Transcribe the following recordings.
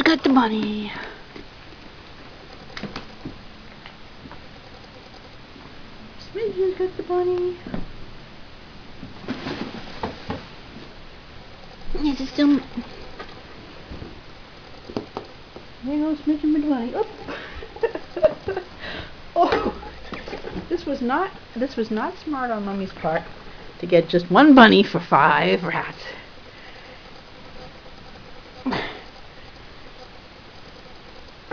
Who's got the bunny? Smidgen's got the bunny. Is it still... There goes Smidgen with the bunny. Oh. Oh. This was not smart on Mummy's part to get just one bunny for 5 rats.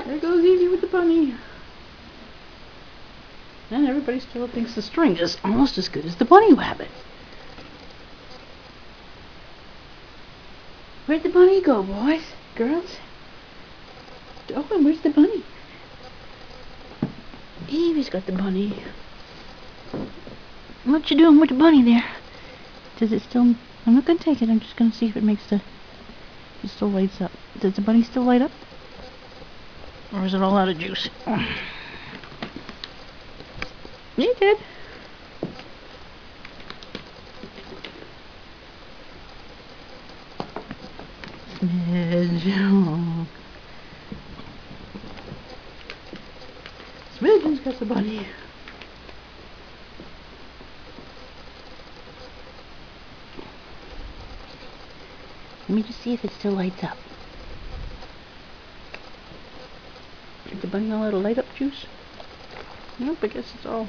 There goes Evie with the bunny. And everybody still thinks the string is almost as good as the bunny rabbit. Where'd the bunny go, boys? Girls? Oh, and where's the bunny? Evie's got the bunny. What you doing with the bunny there? Does it still... I'm not going to take it. I'm just going to see if it makes the... It still lights up. Does the bunny still light up? Or is it all out of juice? It did. Smidgen. Smidgen's got the bunny. Let me just see if it still lights up. Is the bunny all out of light up juice? Nope, I guess it's all...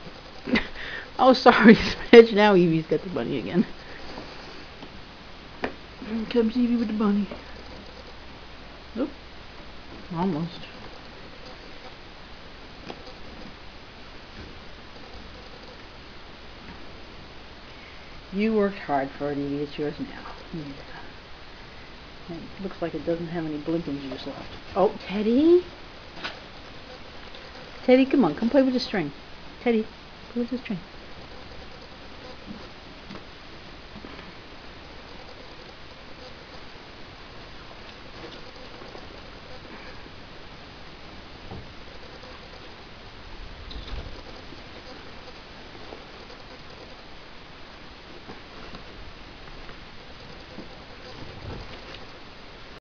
Oh, sorry, Smidge. Now Evie's got the bunny again. Here comes Evie with the bunny. Oop. Almost. You worked hard for it, Evie. It's yours now. Yeah. It looks like it doesn't have any blinking juice left. Oh, Teddy? Teddy, come on. Come play with the string. Teddy, play with the string.